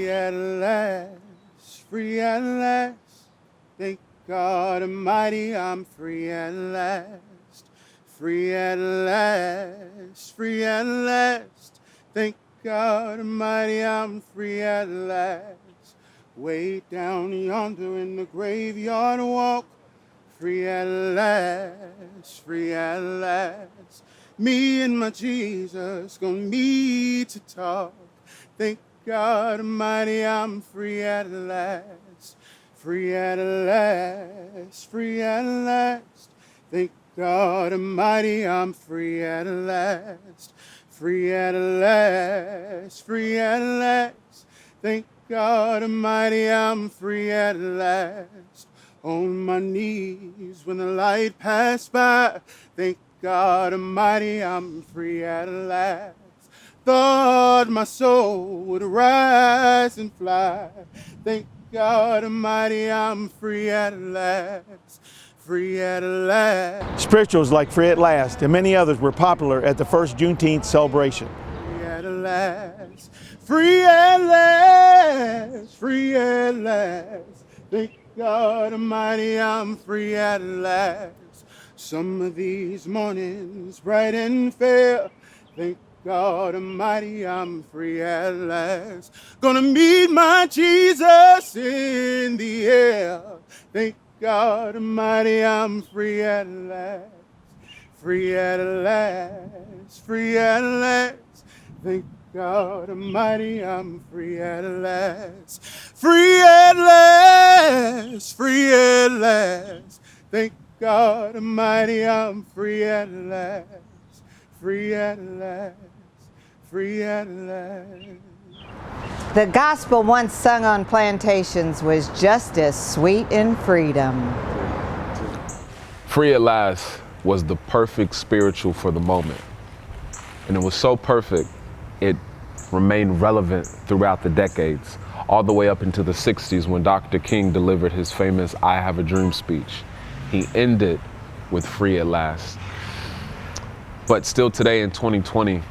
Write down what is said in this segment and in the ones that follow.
free at last, free at last. Thank God Almighty, I'm free at last, free at last, free at last. Thank God Almighty, I'm free at last. Way down yonder in the graveyard walk, free at last, free at last. Me and my Jesus gonna meet to talk. Thank God Almighty, I'm free at last, free at last, free at last. Thank God Almighty, I'm free at last, free at last, free at last. Thank God Almighty, I'm free at last. On my knees when the light passed by. Thank God Almighty, I'm free at last. Thought my soul would rise and fly. Thank God Almighty, I'm free at last, free at last. Spirituals like Free at Last and many others were popular at the first Juneteenth celebration. Free at last, free at last, free at last. Thank God Almighty, I'm free at last. Some of these mornings bright and fair. Thank God Almighty, I'm free at last. Gonna meet my Jesus in the air. Thank God Almighty, I'm free at last. Free at last, free at last. Thank God Almighty, I'm free at last. Free at last, free at last. Thank God Almighty, I'm free at last. Free at last, free at last. The gospel once sung on plantations was just as sweet in freedom. Free at Last was the perfect spiritual for the moment. And it was so perfect, it remained relevant throughout the decades, all the way up into the 60s when Dr. King delivered his famous I Have a Dream speech. He ended with Free at Last. But still today in 2020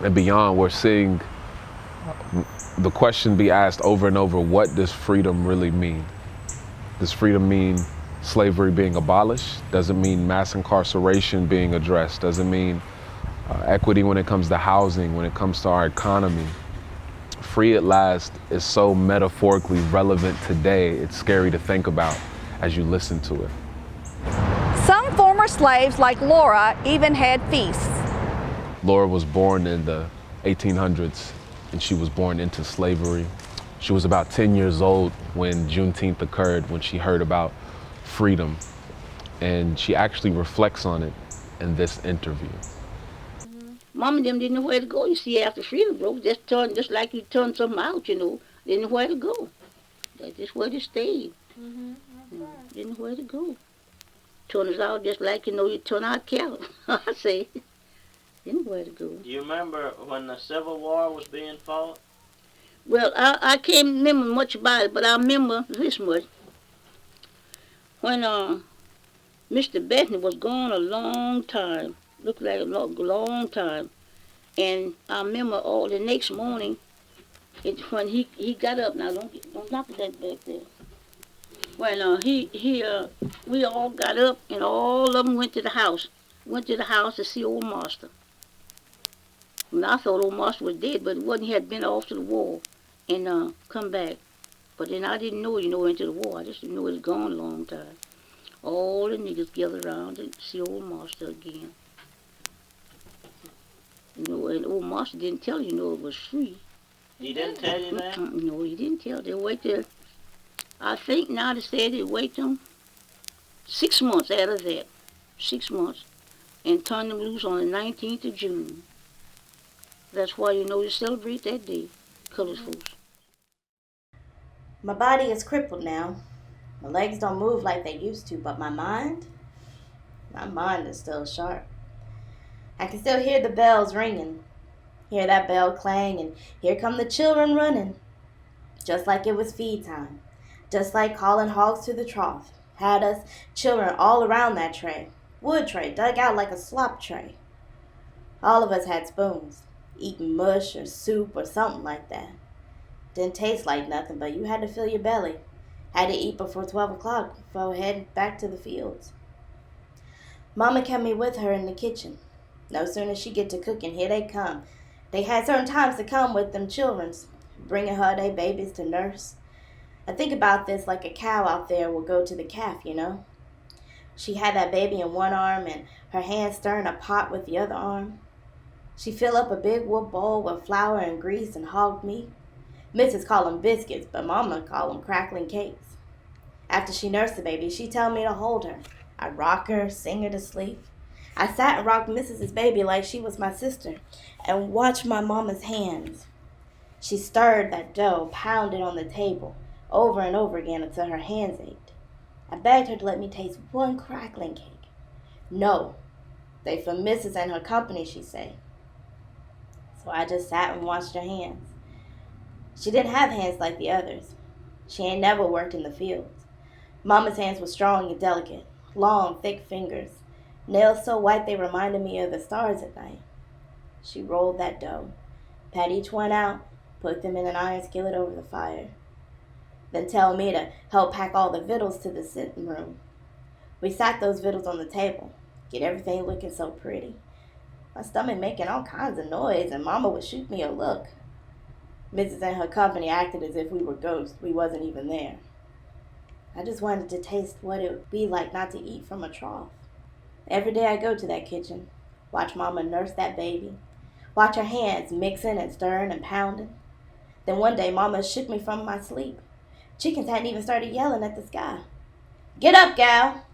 and beyond, we're seeing the question be asked over and over, what does freedom really mean? Does freedom mean slavery being abolished? Does it mean mass incarceration being addressed? Does it mean equity when it comes to housing, when it comes to our economy? Free at Last is so metaphorically relevant today, it's scary to think about as you listen to it. Some former slaves, like Laura, even had feasts. Laura was born in the 1800s, and she was born into slavery. She was about 10 years old when Juneteenth occurred, when she heard about freedom. And she actually reflects on it in this interview. Mom and them didn't know where to go. You see, after freedom broke, just like you turn something out, you know, didn't know where to go. That's just where they stayed. Didn't know where to go. Turn us out just like, you know, you turn out cattle. I say, didn't know where to go. Do you remember when the Civil War was being fought? Well, I can't remember much about it, but I remember this much. When Mr. Bethany was gone a long time, looked like a long time, and I remember the next morning, when he got up. Now don't knock that back there. When we all got up and all of them went to the house to see old master. And I thought old master was dead, but it wasn't. He had been off to the war and come back. But then I didn't know, into the war. I just didn't know he was gone a long time. All the niggas gathered around to see old master again. And old master didn't tell it was free. He didn't tell you that? No, he didn't tell. They waited. I think now they said they wait them 6 months out of that. 6 months. And turn them loose on the 19th of June. That's why you celebrate that day, Colors folks. My body is crippled now. My legs don't move like they used to, but my mind is still sharp. I can still hear the bells ringing, hear that bell clang, and here come the children running. Just like it was feed time, just like calling hogs to the trough. Had us children all around that tray, wood tray dug out like a slop tray. All of us had spoons, eating mush or soup or something like that. Didn't taste like nothing, but you had to fill your belly. Had to eat before 12 o'clock before heading back to the fields. Mama kept me with her in the kitchen. No sooner she get to cooking, here they come. They had certain times to come with them childrens, bringing her they babies to nurse. I think about this like a cow out there will go to the calf, you know. She had that baby in one arm and her hand stirring a pot with the other arm. She fill up a big wood bowl with flour and grease and hog meat. Missus call them biscuits, but Mama call them crackling cakes. After she nursed the baby, she tell me to hold her. I rock her, sing her to sleep. I sat and rocked Mrs.'s baby like she was my sister and watched my mama's hands. She stirred that dough, pounded on the table, over and over again until her hands ached. I begged her to let me taste one crackling cake. No, they for Mrs. and her company, she say. So I just sat and watched her hands. She didn't have hands like the others. She ain't never worked in the fields. Mama's hands were strong and delicate, long, thick fingers, nails so white they reminded me of the stars at night. She rolled that dough, pat each one out, put them in an iron skillet over the fire. Then tell me to help pack all the victuals to the sitting room. We sat those victuals on the table, get everything looking so pretty. My stomach making all kinds of noise, and Mama would shoot me a look. Mrs. and her company acted as if we were ghosts. We wasn't even there. I just wanted to taste what it would be like not to eat from a trough. Every day I go to that kitchen, watch Mama nurse that baby, watch her hands mixing and stirring and pounding. Then one day Mama shook me from my sleep. Chickens hadn't even started yelling at the sky. Get up, gal!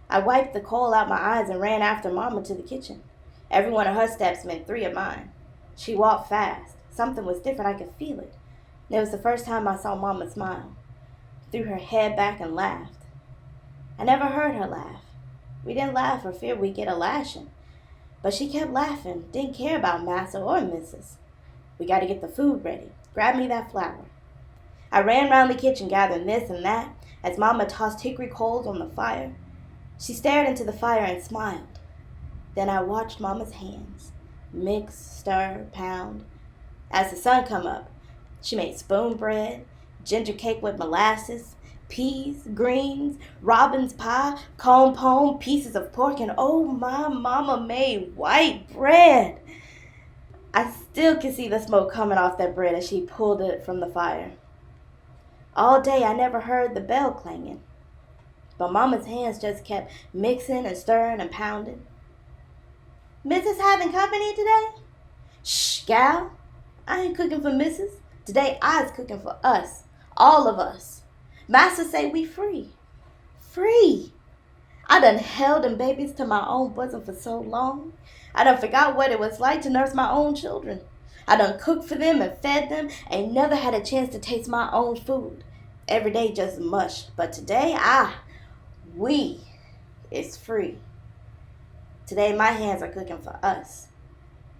I wiped the coal out my eyes and ran after Mama to the kitchen. Every one of her steps meant 3 of mine. She walked fast. Something was different. I could feel it. It was the first time I saw Mama smile. Threw her head back and laughed. I never heard her laugh. We didn't laugh for fear we'd get a lashing. But she kept laughing, didn't care about Massa or Mrs. We got to get the food ready. Grab me that flour. I ran round the kitchen gathering this and that as Mama tossed hickory coals on the fire. She stared into the fire and smiled. Then I watched Mama's hands, mix, stir, pound. As the sun come up, she made spoon bread, ginger cake with molasses, peas, greens, robin's pie, comb pone, pieces of pork, and oh, my Mama made white bread. I still can see the smoke coming off that bread as she pulled it from the fire. All day I never heard the bell clanging, but Mama's hands just kept mixing and stirring and pounding. Mrs. having company today? Shh, gal. I ain't cooking for Mrs. Today I's cooking for us. All of us. Master say we free. Free. I done held them babies to my own bosom for so long. I done forgot what it was like to nurse my own children. I done cooked for them and fed them. Ain't never had a chance to taste my own food. Every day just mush. But today, we is free. Today my hands are cooking for us.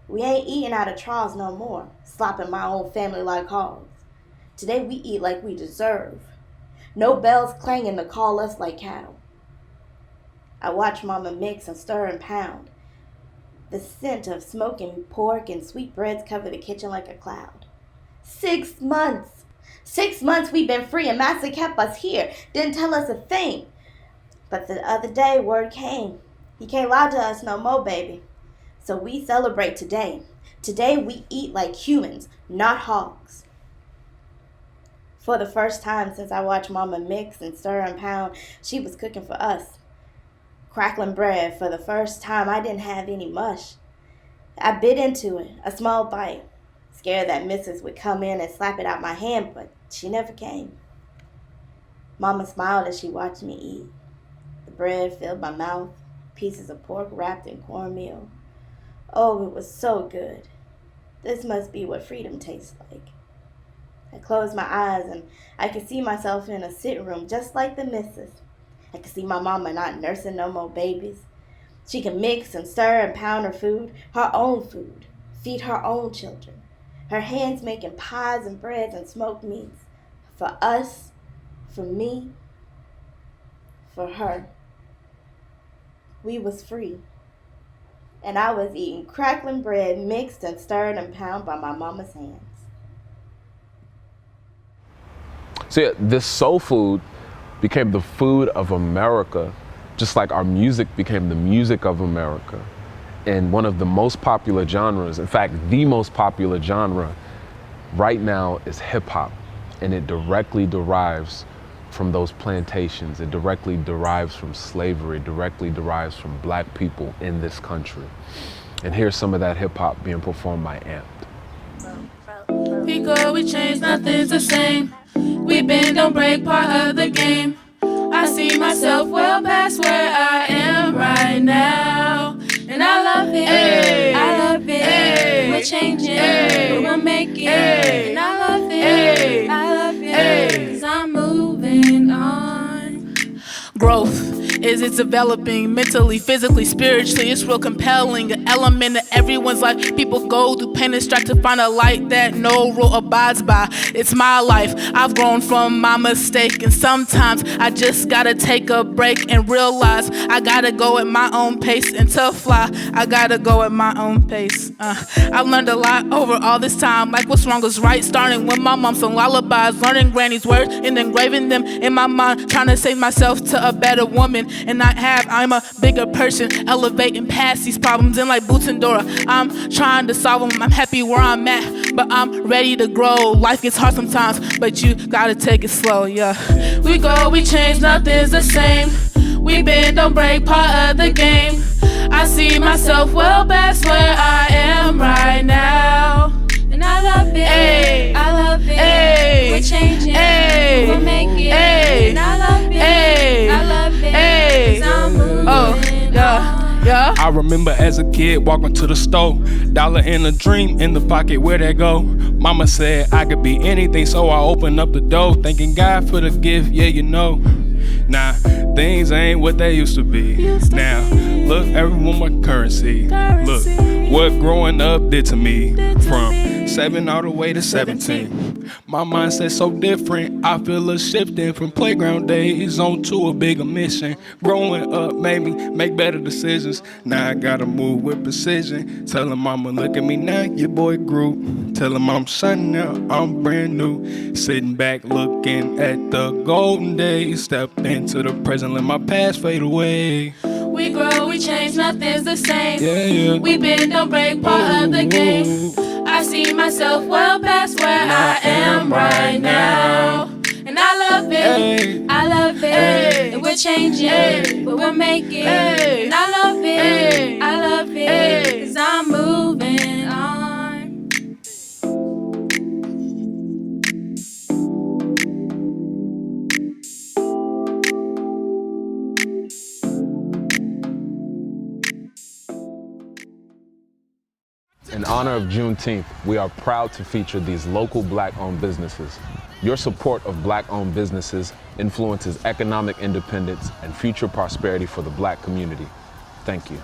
We ain't eating out of troughs no more, slopping my own family like hogs. Today we eat like we deserve. No bells clanging to call us like cattle. I watch Mama mix and stir and pound. The scent of smoking pork and sweet breads cover the kitchen like a cloud. 6 months. 6 months we've been free and Master kept us here. Didn't tell us a thing. But the other day word came. He can't lie to us no more, baby. So we celebrate today. Today we eat like humans, not hogs. For the first time since I watched Mama mix and stir and pound, she was cooking for us. Crackling bread, for the first time I didn't have any mush. I bit into it, a small bite, scared that Mrs. would come in and slap it out my hand, but she never came. Mama smiled as she watched me eat. The bread filled my mouth, pieces of pork wrapped in cornmeal. Oh, it was so good. This must be what freedom tastes like. I closed my eyes and I could see myself in a sitting room just like the missus. I could see my mama not nursing no more babies. She could mix and stir and pound her own food, feed her own children. Her hands making pies and breads and smoked meats. For us, for me, for her. We was free. And I was eating crackling bread mixed and stirred and pounded by my mama's hands. So yeah, this soul food became the food of America, just like our music became the music of America. And one of the most popular genres, in fact, the most popular genre right now is hip hop. And it directly derives from those plantations. It directly derives from slavery. It directly derives from black people in this country. And here's some of that hip hop being performed by Amped. We go, we change, nothing's the same. We bend, don't break, part of the game. I see myself well past where I am right now. And I love it, ay, I love it, ay, we're changing, ay, but we're making, ay, and I love it, ay, I love it, ay, 'cause I'm moving on. Growth is it's developing mentally, physically, spiritually. It's real compelling, an element of everyone's life. People go through pain and strive to find a light that no rule abides by. It's my life, I've grown from my mistake, and sometimes I just gotta take a break and realize I gotta go at my own pace, and to fly, I gotta go at my own pace. I've learned a lot over all this time, like what's wrong is right, starting with my mom sung lullabies, learning granny's words and engraving them in my mind, trying to save myself to a better woman. And I'm a bigger person, elevating past these problems. And like Boots and Dora, I'm trying to solve them. I'm happy where I'm at, but I'm ready to grow. Life gets hard sometimes, but you gotta take it slow, yeah. We go, we change, nothing's the same. We bend, don't break, part of the game. I see myself well past where I am right now. And I love it, ay, I love it, ay, we're changing, ay, we're making, ay, and I love it, ay, I love it, ay, 'cause I'm moving on. Yeah. I remember as a kid walking to the store, dollar in a dream in the pocket, where'd that go? Mama said I could be anything, so I opened up the door, thanking God for the gift, yeah, you know. Nah, things ain't what they used to be. Now, look, everyone my currency. Look what growing up did to me. From 7 all the way to 17. My mindset's so different. I feel a shifting from playground days on to a bigger mission. Growing up made me make better decisions. Now I gotta move with precision. Tell him mama, look at me now, your boy grew. Tell him I'm son now, I'm brand new. Sitting back looking at the golden days. Step into the present, let my past fade away. We grow, we change, nothing's the same. Yeah, yeah. We bend, don't break, part of the game. I see myself well past where I am right now. And I love it, ay, I love it, ay, and we're changing, ay, but we're making, ay, and I love it, ay, I love it, ay, 'cause I'm moving on. In honor of Juneteenth, we are proud to feature these local Black-owned businesses. Your support of Black-owned businesses influences economic independence and future prosperity for the Black community. Thank you.